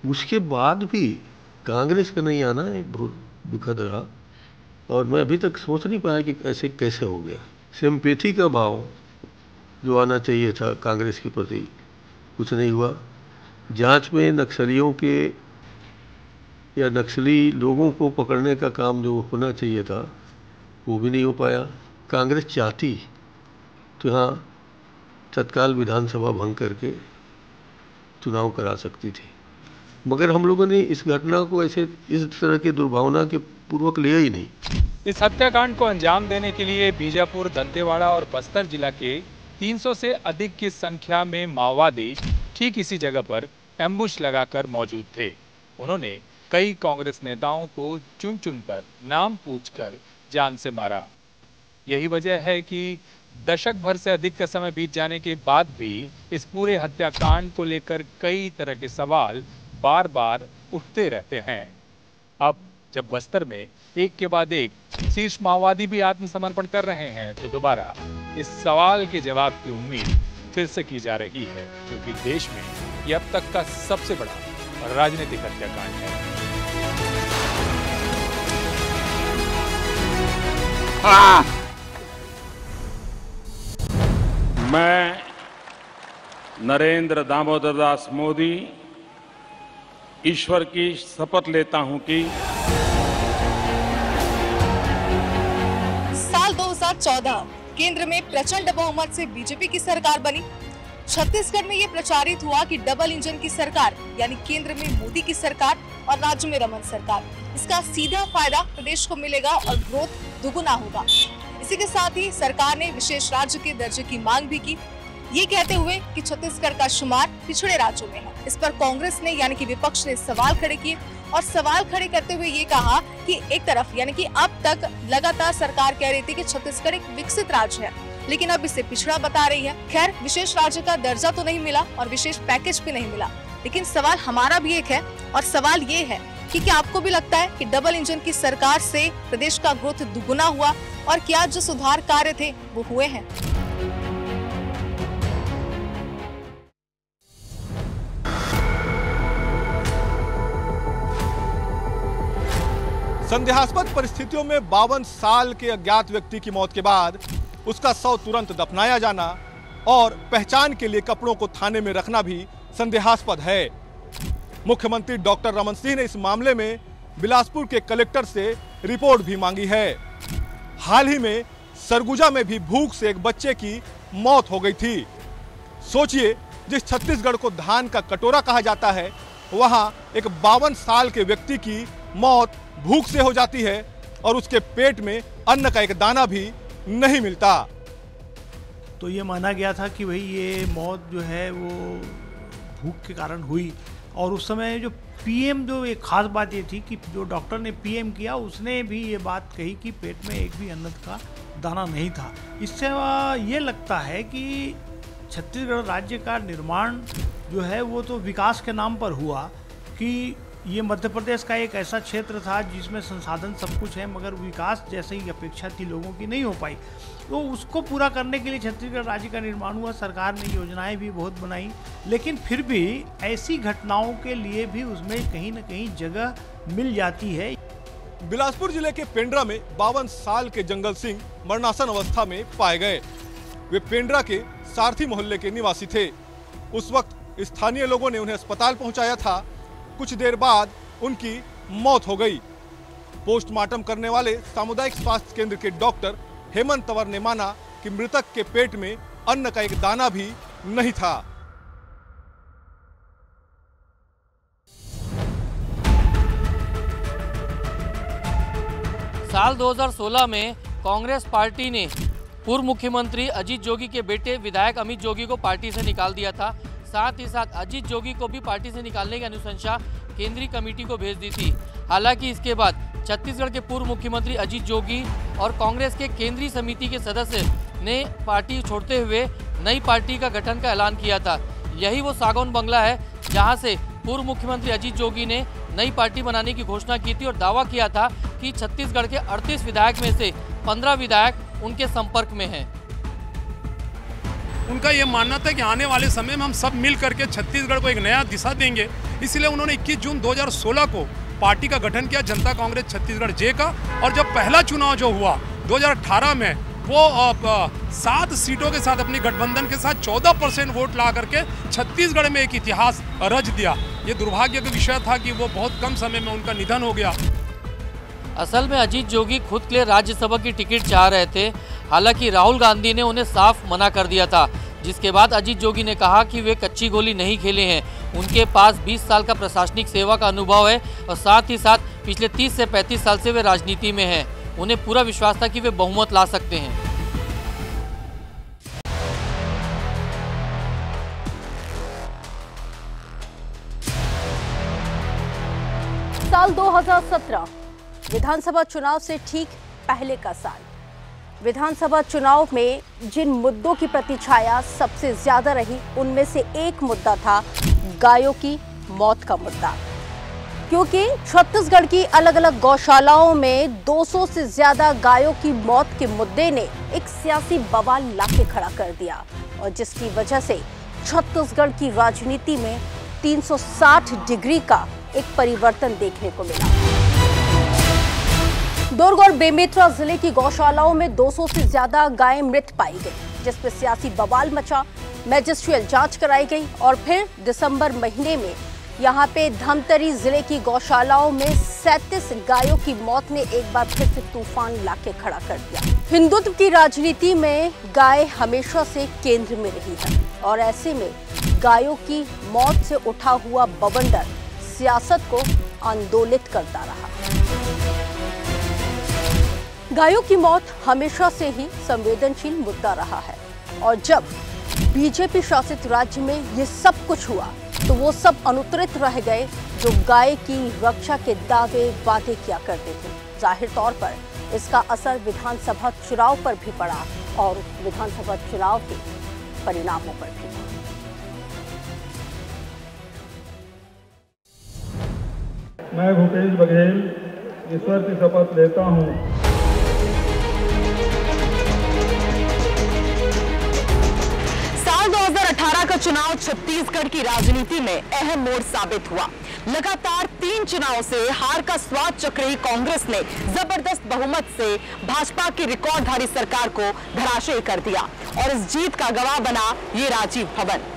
उसके बाद भी कांग्रेस का नहीं आना एक बहुत दुखद रहा। और मैं अभी तक सोच नहीं पाया कि ऐसे कैसे हो गया। सिंपैथी का भाव जो आना चाहिए था कांग्रेस के प्रति, कुछ नहीं हुआ। जांच में नक्सलियों के या नक्सली लोगों को पकड़ने का काम जो होना चाहिए था वो भी नहीं हो पाया। कांग्रेस चाहती तो यहाँ तत्काल विधानसभा भंग करके चुनाव करा सकती थी, मगर हम लोगों ने इस घटना को ऐसे इस तरह की दुर्भावना के पूर्वक लिया ही नहीं। इस हत्याकांड को अंजाम देने के लिए बीजापुर, दंतेवाड़ा और बस्तर जिला के 300 से अधिक की संख्या में माओवादी ठीक इसी जगह पर एम्बुश लगाकर मौजूद थे। उन्होंने कई कांग्रेस नेताओं को चुन चुनकर नाम पूछकर जान से मारा। यही वजह है कि दशक भर से अधिक का समय बीत जाने के बाद भी इस पूरे हत्याकांड को लेकर कई तरह के सवाल बार बार उठते रहते हैं। अब जब बस्तर में एक के बाद एक शीर्ष माओवादी भी आत्मसमर्पण कर रहे हैं, तो दोबारा इस सवाल के जवाब की उम्मीद फिर से की जा रही है, क्योंकि देश में यह अब तक का सबसे बड़ा राजनीतिक हत्याकांड है। मैं नरेंद्र दामोदर दास मोदी ईश्वर की शपथ लेता हूं कि साल 2014 केंद्र में प्रचंड बहुमत से बीजेपी की सरकार बनी। छत्तीसगढ़ में ये प्रचारित हुआ कि डबल इंजन की सरकार, यानी केंद्र में मोदी की सरकार और राज्य में रमन सरकार, इसका सीधा फायदा प्रदेश को मिलेगा और ग्रोथ दुगुना होगा। इसी के साथ ही सरकार ने विशेष राज्य के दर्जे की मांग भी की, ये कहते हुए कि छत्तीसगढ़ का शुमार पिछड़े राज्यों में है। इस पर कांग्रेस ने यानी कि विपक्ष ने सवाल खड़े किए और सवाल खड़े करते हुए ये कहा कि एक तरफ यानी कि अब तक लगातार सरकार कह रही थी कि छत्तीसगढ़ एक विकसित राज्य है, लेकिन अब इसे पिछड़ा बता रही है। खैर, विशेष राज्य का दर्जा तो नहीं मिला और विशेष पैकेज भी नहीं मिला, लेकिन सवाल हमारा भी एक है और सवाल ये है कि क्या आपको भी लगता है कि डबल इंजन की सरकार से प्रदेश का ग्रोथ दुगुना हुआ और क्या जो सुधार कार्य थे वो हुए हैं? संदेहास्पद परिस्थितियों में 52 साल के अज्ञात व्यक्ति की मौत के बाद उसका शव तुरंत दफनाया जाना और पहचान के लिए कपड़ों को थाने में रखना भी संदेहास्पद है। मुख्यमंत्री डॉक्टर रमन सिंह ने इस मामले में बिलासपुर के कलेक्टर से रिपोर्ट भी मांगी है। हाल ही में सरगुजा में भी भूख से एक बच्चे की मौत हो गई थी। सोचिए, जिस छत्तीसगढ़ को धान का कटोरा कहा जाता है, वहां एक 52 साल के व्यक्ति की मौत भूख से हो जाती है और उसके पेट में अन्न का एक दाना भी नहीं मिलता। तो ये माना गया था कि भाई ये मौत जो है वो भूख के कारण हुई। और उस समय जो पीएम, जो एक खास बात ये थी कि जो डॉक्टर ने पीएम किया उसने भी ये बात कही कि पेट में एक भी अन्न का दाना नहीं था। इससे ये लगता है कि छत्तीसगढ़ राज्य का निर्माण जो है वो तो विकास के नाम पर हुआ कि ये मध्य प्रदेश का एक ऐसा क्षेत्र था जिसमें संसाधन सब कुछ है, मगर विकास जैसे ही अपेक्षा थी लोगों की नहीं हो पाई। तो उसको पूरा करने के लिए छत्तीसगढ़ राज्य का निर्माण हुआ। सरकार ने योजनाएं भी बहुत बनाई, लेकिन फिर भी ऐसी घटनाओं के लिए भी उसमें कहीं न कहीं जगह मिल जाती है। बिलासपुर जिले के पेंड्रा में 52 साल के जंगल सिंह मरणासन अवस्था में पाए गए। वे पेंड्रा के सारथी मोहल्ले के निवासी थे। उस वक्त स्थानीय लोगों ने उन्हें अस्पताल पहुंचाया था। कुछ देर बाद उनकी मौत हो गई। पोस्टमार्टम करने वाले सामुदायिक स्वास्थ्य केंद्र के डॉक्टर हेमंत तंवर ने माना कि मृतक के पेट में अन्न का एक दाना भी नहीं था। साल 2016 में कांग्रेस पार्टी ने पूर्व मुख्यमंत्री अजीत जोगी के बेटे विधायक अमित जोगी को पार्टी से निकाल दिया था। साथ ही साथ अजीत जोगी को भी पार्टी से निकालने की अनुशंसा केंद्रीय कमेटी को भेज दी थी। हालांकि इसके बाद छत्तीसगढ़ के पूर्व मुख्यमंत्री अजीत जोगी और कांग्रेस के केंद्रीय समिति के सदस्य ने पार्टी छोड़ते हुए नई पार्टी का गठन का ऐलान किया था। यही वो सागौन बंगला है जहां से पूर्व मुख्यमंत्री अजीत जोगी ने नई पार्टी बनाने की घोषणा की थी और दावा किया था कि छत्तीसगढ़ के 38 विधायक में से 15 विधायक उनके संपर्क में हैं। उनका ये मानना था कि आने वाले समय में हम सब मिल करके छत्तीसगढ़ को एक नया दिशा देंगे। इसलिए उन्होंने 21 जून 2016 को पार्टी का गठन किया, जनता कांग्रेस छत्तीसगढ़ जे का। और जब पहला चुनाव जो हुआ 2018 में, वो 7 सीटों के साथ अपनी गठबंधन के साथ 14% वोट ला करके छत्तीसगढ़ में एक इतिहास रच दिया। ये दुर्भाग्य का विषय था कि वो बहुत कम समय में उनका निधन हो गया। असल में अजीत जोगी खुद के लिए राज्यसभा की टिकट चाह रहे थे। हालांकि राहुल गांधी ने उन्हें साफ मना कर दिया था, जिसके बाद अजीत जोगी ने कहा कि वे कच्ची गोली नहीं खेले हैं। उनके पास 20 साल का प्रशासनिक सेवा का अनुभव है और साथ ही साथ पिछले 30 से 35 साल से वे राजनीति में हैं। उन्हें पूरा विश्वास था कि वे बहुमत ला सकते हैं। साल 2017 विधानसभा चुनाव से ठीक पहले का साल। विधानसभा चुनाव में जिन मुद्दों की प्रतिछाया सबसे ज्यादा रही, उनमें से एक मुद्दा था गायों की मौत का मुद्दा। क्योंकि छत्तीसगढ़ की अलग अलग गौशालाओं में 200 से ज्यादा गायों की मौत के मुद्दे ने एक सियासी बवाल लाके खड़ा कर दिया और जिसकी वजह से छत्तीसगढ़ की राजनीति में 360 डिग्री का एक परिवर्तन देखने को मिला। दुर्ग और बेमेतरा जिले की गौशालाओं में 200 से ज्यादा गायें मृत पाई गई, जिस पर सियासी बवाल मचा। मैजिस्ट्रियल जांच कराई गई और फिर दिसंबर महीने में यहां पे धमतरी जिले की गौशालाओं में 37 गायों की मौत ने एक बार फिर से तूफान लाके खड़ा कर दिया। हिंदुत्व की राजनीति में गाय हमेशा से केंद्र में रही है और ऐसे में गायों की मौत से उठा हुआ बवंडर सियासत को आंदोलित करता रहा। गायों की मौत हमेशा से ही संवेदनशील मुद्दा रहा है और जब बीजेपी शासित राज्य में ये सब कुछ हुआ तो वो सब अनुत्तरित रह गए जो गाय की रक्षा के दावे वादे किया करते थे। जाहिर तौर पर इसका असर विधानसभा चुनाव पर भी पड़ा और विधानसभा चुनाव के परिणामों पर भी। मैं भूपेश बघेल ईश्वर की शपथ लेता हूँ। साल 2018 का चुनाव छत्तीसगढ़ की राजनीति में अहम मोड़ साबित हुआ। लगातार 3 चुनाव से हार का स्वाद चख रही कांग्रेस ने जबरदस्त बहुमत से भाजपा की रिकॉर्डधारी सरकार को धराशायी कर दिया और इस जीत का गवाह बना ये राजीव भवन।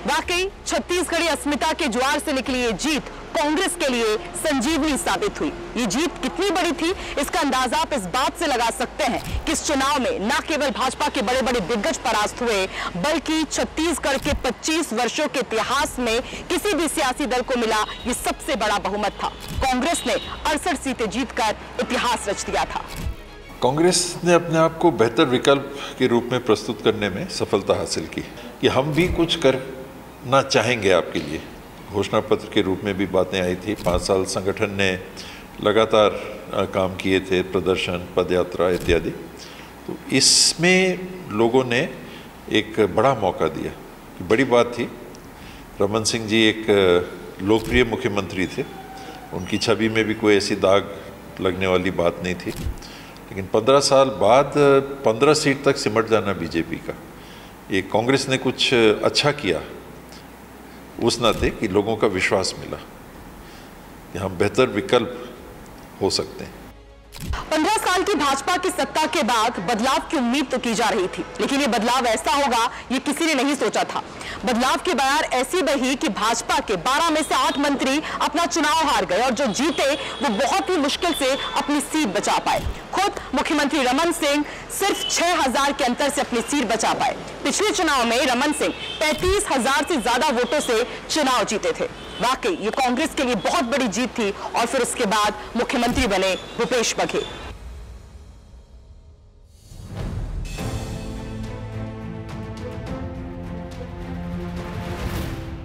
वाकई छत्तीसगढ़ी अस्मिता के ज्वार से निकली ये जीत कांग्रेस के लिए संजीवनी साबित हुई। ये जीत कितनी बड़ी थी, इसका अंदाजा आप इस बात से लगा सकते हैं कि इस चुनाव में न केवल भाजपा के बड़े बड़े दिग्गज परास्त हुए, बल्कि छत्तीसगढ़ के 25 वर्षों के इतिहास में किसी भी सियासी दल को मिला ये सबसे बड़ा बहुमत था। कांग्रेस ने 68 सीटें जीतकर इतिहास रच दिया था। कांग्रेस ने अपने आप को बेहतर विकल्प के रूप में प्रस्तुत करने में सफलता हासिल की कि हम भी कुछ करना चाहेंगे आपके लिए। घोषणा पत्र के रूप में भी बातें आई थी। 5 साल संगठन ने लगातार काम किए थे, प्रदर्शन, पदयात्रा इत्यादि। तो इसमें लोगों ने एक बड़ा मौका दिया। बड़ी बात थी, रमन सिंह जी एक लोकप्रिय मुख्यमंत्री थे, उनकी छवि में भी कोई ऐसी दाग लगने वाली बात नहीं थी। लेकिन 15 साल बाद 15 सीट तक सिमट जाना बीजेपी का, ये कांग्रेस ने कुछ अच्छा किया उस नाते कि लोगों का विश्वास मिला कि हम बेहतर विकल्प हो सकते हैं। 15 साल की भाजपा की सत्ता के बाद बदलाव की उम्मीद तो की जा रही थी, लेकिन ये बदलाव ऐसा होगा ये किसी ने नहीं सोचा था। बदलाव की बयार ऐसी बही कि भाजपा के 12 में से 8 मंत्री अपना चुनाव हार गए और जो जीते वो बहुत ही मुश्किल से अपनी सीट बचा पाए। खुद मुख्यमंत्री रमन सिंह सिर्फ 6000 के अंतर से अपनी सीट बचा पाए। पिछले चुनाव में रमन सिंह 35,000 से ज्यादा वोटों से चुनाव जीते थे। वाकई ये कांग्रेस के लिए बहुत बड़ी जीत थी और फिर उसके बाद मुख्यमंत्री बने भूपेश बघेल।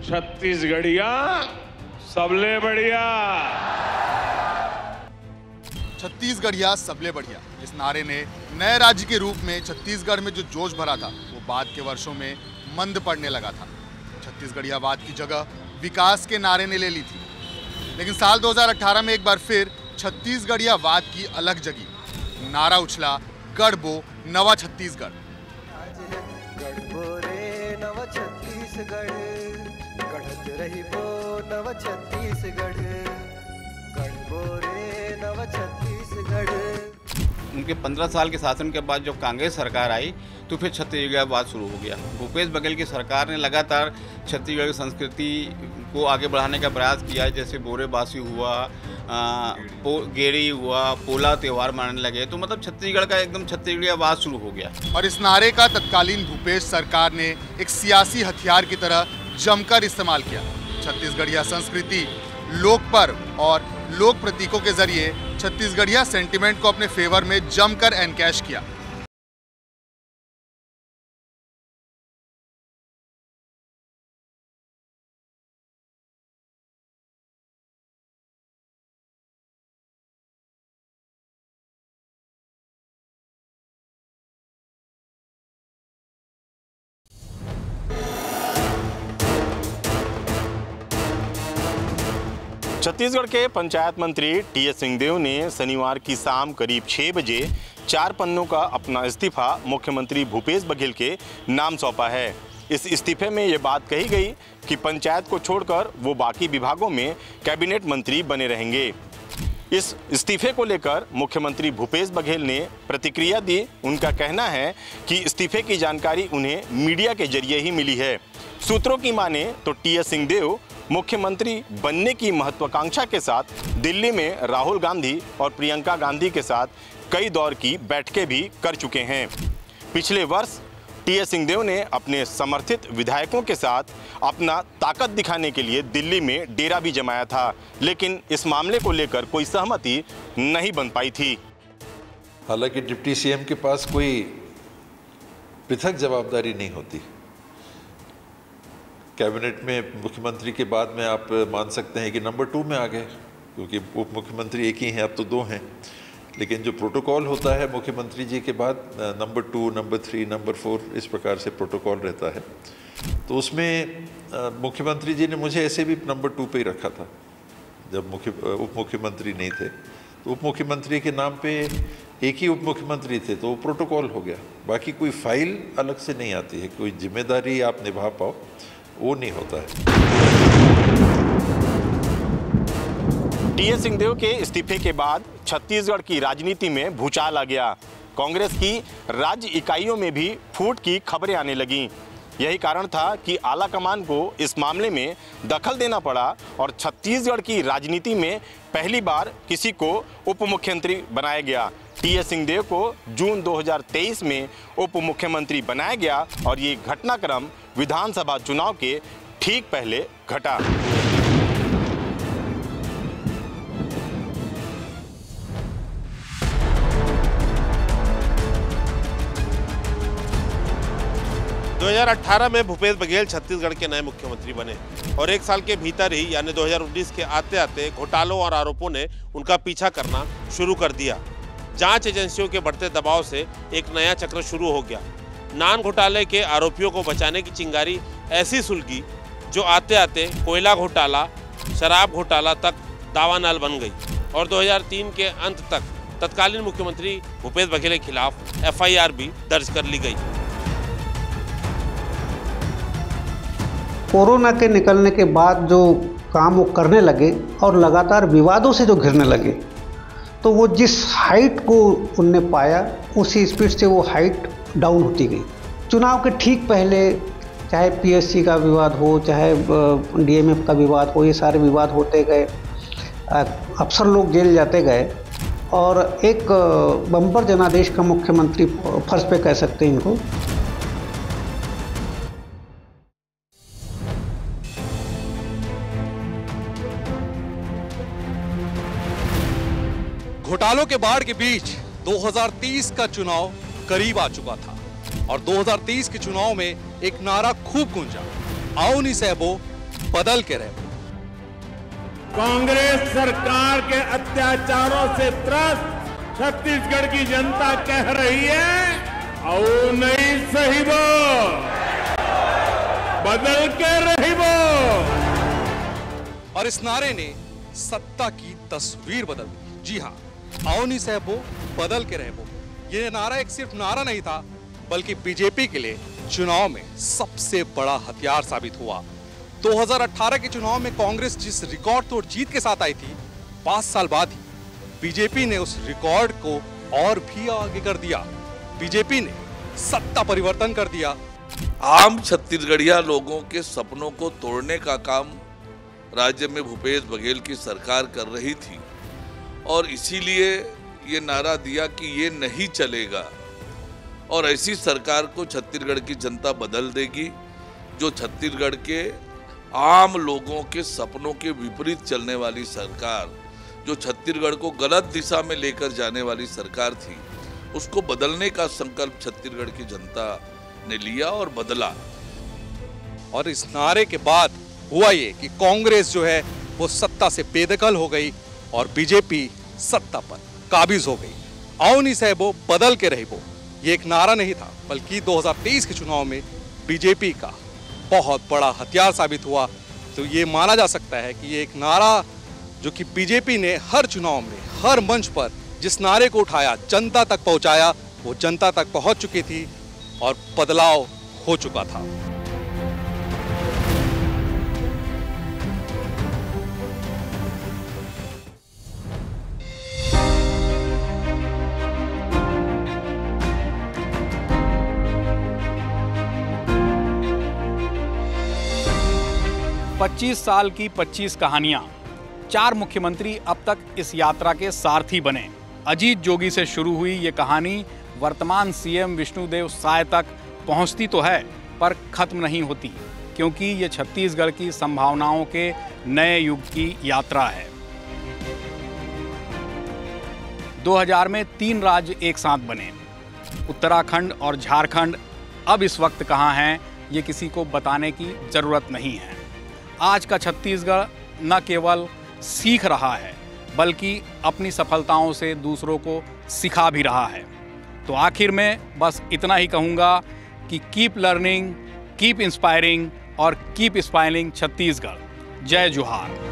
छत्तीसगढ़िया सबले बढ़िया। छत्तीसगढ़िया सबले बढ़िया, इस नारे ने नए राज्य के रूप में छत्तीसगढ़ में जो जोश भरा था वो बाद के वर्षों में मंद पड़ने लगा था। छत्तीसगढ़ियावाद की जगह विकास के नारे ने ले ली थी, लेकिन साल 2018 में एक बार फिर छत्तीसगढ़ियावाद की अलग जगी। नारा उछला, गढ़बो नवा छत्तीसगढ़। गढ़बो रे नवा छत्तीसगढ़, गढ़त रहिबो नवा छत्तीसगढ़, गढ़बो रे नवा छत्तीसगढ़। उनके 15 साल के शासन के बाद जब कांग्रेस सरकार आई तो फिर छत्तीसगढ़ शुरू हो गया। भूपेश बघेल की सरकार ने लगातार छत्तीसगढ़ की संस्कृति को आगे बढ़ाने का प्रयास किया है, जैसे बोरेबासी हुआ, गेड़ी हुआ, पोला त्यौहार मनाने लगे, तो मतलब छत्तीसगढ़ का एकदम छत्तीसगढ़ शुरू हो गया। और इस नारे का तत्कालीन भूपेश सरकार ने एक सियासी हथियार की तरह जमकर इस्तेमाल किया। छत्तीसगढ़िया संस्कृति, लोक पर्व और लोक प्रतीकों के जरिए छत्तीसगढ़िया सेंटिमेंट को अपने फेवर में जमकर एनकैश किया। छत्तीसगढ़ के पंचायत मंत्री टी.एस. सिंहदेव ने शनिवार की शाम करीब 6 बजे 4 पन्नों का अपना इस्तीफा मुख्यमंत्री भूपेश बघेल के नाम सौंपा है। इस इस्तीफे में ये बात कही गई कि पंचायत को छोड़कर वो बाकी विभागों में कैबिनेट मंत्री बने रहेंगे। इस इस्तीफे को लेकर मुख्यमंत्री भूपेश बघेल ने प्रतिक्रिया दी। उनका कहना है कि इस्तीफे की जानकारी उन्हें मीडिया के जरिए ही मिली है। सूत्रों की माने तो टी.एस. सिंहदेव मुख्यमंत्री बनने की महत्वाकांक्षा के साथ दिल्ली में राहुल गांधी और प्रियंका गांधी के साथ कई दौर की बैठकें भी कर चुके हैं। पिछले वर्ष टी.एस. सिंहदेव ने अपने समर्थित विधायकों के साथ अपना ताकत दिखाने के लिए दिल्ली में डेरा भी जमाया था, लेकिन इस मामले को लेकर कोई सहमति नहीं बन पाई थी। हालांकि डिप्टी सीएम के पास कोई पृथक जवाबदारी नहीं होती। कैबिनेट में मुख्यमंत्री के बाद में आप मान सकते हैं कि नंबर 2 में आ गए, क्योंकि उप मुख्यमंत्री एक ही हैं, अब तो 2 हैं। लेकिन जो प्रोटोकॉल होता है मुख्यमंत्री जी के बाद नंबर 2, नंबर 3, नंबर 4 इस प्रकार से प्रोटोकॉल रहता है। तो उसमें मुख्यमंत्री जी ने मुझे ऐसे भी नंबर 2 पे ही रखा था जब उप मुख्यमंत्री नहीं थे। तो उप मुख्यमंत्री के नाम पे एक ही उप मुख्यमंत्री थे, तो वो प्रोटोकॉल हो गया। बाकी कोई फाइल अलग से नहीं आती है, कोई जिम्मेदारी आप निभा पाओ वो नहीं होता है। टी.एस. सिंहदेव के इस्तीफे के बाद छत्तीसगढ़ की राजनीति में भूचाल आ गया। कांग्रेस की राज्य इकाइयों में भी फूट की खबरें आने लगीं। यही कारण था कि आला कमान को इस मामले में दखल देना पड़ा और छत्तीसगढ़ की राजनीति में पहली बार किसी को उप मुख्यमंत्री बनाया गया। टी.एस. सिंहदेव को जून 2023 में उप मुख्यमंत्री बनाया गया और ये घटनाक्रम विधानसभा चुनाव के ठीक पहले घटा। दो 2018 में भूपेश बघेल छत्तीसगढ़ के नए मुख्यमंत्री बने और 1 साल के भीतर ही यानी 2019 के आते आते घोटालों और आरोपों ने उनका पीछा करना शुरू कर दिया। जांच एजेंसियों के बढ़ते दबाव से एक नया चक्र शुरू हो गया। नान घोटाले के आरोपियों को बचाने की चिंगारी ऐसी सुलगी जो आते आते कोयला घोटाला, शराब घोटाला तक दावानल बन गई और 2003 के अंत तक तत्कालीन मुख्यमंत्री भूपेश बघेल के खिलाफ एफआईआर भी दर्ज कर ली गई। कोरोना के निकलने के बाद जो काम वो करने लगे और लगातार विवादों से जो घिरने लगे, तो वो जिस हाइट को उनने पाया उसी स्पीड से वो हाइट डाउन होती गई। चुनाव के ठीक पहले चाहे पीएससी का विवाद हो, चाहे डीएमएफ का विवाद हो, ये सारे विवाद होते गए, अफसर लोग जेल जाते गए और एक बम्पर जनादेश का मुख्यमंत्री फर्ज पे कह सकते हैं इनको। घोटालों के बाढ़ के बीच 2030 का चुनाव करीब आ चुका था और 2023 के चुनाव में एक नारा खूब गूंजा, आओ नहीं सहबो, बदल के रहो। कांग्रेस सरकार के अत्याचारों से त्रस्त छत्तीसगढ़ की जनता कह रही है, आओ नहीं सहिबो, बदल के रहिबो। और इस नारे ने सत्ता की तस्वीर बदल दी। जी हाँ, आओ नहीं सहबो, बदल के रहबो। ये नारा एक सिर्फ नारा नहीं था, बल्कि बीजेपी के लिए चुनाव में सबसे बड़ा हथियार साबित हुआ। 2018 के चुनाव में कांग्रेस जिस रिकॉर्ड तोड़ जीत के साथ आई थी, 5 साल बाद ही बीजेपी ने उस रिकॉर्ड को और भी आगे कर दिया। बीजेपी ने सत्ता परिवर्तन कर दिया। आम छत्तीसगढ़िया लोगों के सपनों को तोड़ने का काम राज्य में भूपेश बघेल की सरकार कर रही थी और इसीलिए ये नारा दिया कि ये नहीं चलेगा और ऐसी सरकार को छत्तीसगढ़ की जनता बदल देगी जो छत्तीसगढ़ के आम लोगों के सपनों के विपरीत चलने वाली सरकार, जो छत्तीसगढ़ को गलत दिशा में लेकर जाने वाली सरकार थी, उसको बदलने का संकल्प छत्तीसगढ़ की जनता ने लिया और बदला। और इस नारे के बाद हुआ ये कि कांग्रेस जो है वो सत्ता से बेदखल हो गई और बीजेपी सत्ता पर काबिज हो गई। आओ नहीं सहबो, बदल के रहिबो, ये एक नारा नहीं था, बल्कि 2023 के चुनाव में बीजेपी का बहुत बड़ा हथियार साबित हुआ। तो ये माना जा सकता है कि ये एक नारा जो कि बीजेपी ने हर चुनाव में, हर मंच पर जिस नारे को उठाया, जनता तक पहुंचाया, वो जनता तक पहुंच चुकी थी और बदलाव हो चुका था। पच्चीस साल की 25 कहानियां, 4 मुख्यमंत्री अब तक इस यात्रा के सारथी बने। अजीत जोगी से शुरू हुई ये कहानी वर्तमान सीएम विष्णुदेव साय तक पहुंचती तो है, पर खत्म नहीं होती, क्योंकि ये छत्तीसगढ़ की संभावनाओं के नए युग की यात्रा है। 2000 में 3 राज्य एक साथ बने, उत्तराखंड और झारखंड अब इस वक्त कहाँ हैं ये किसी को बताने की ज़रूरत नहीं है। आज का छत्तीसगढ़ न केवल सीख रहा है, बल्कि अपनी सफलताओं से दूसरों को सिखा भी रहा है। तो आखिर में बस इतना ही कहूँगा कि कीप लर्निंग, कीप इंस्पायरिंग और कीप स्माइलिंग छत्तीसगढ़। जय जोहार।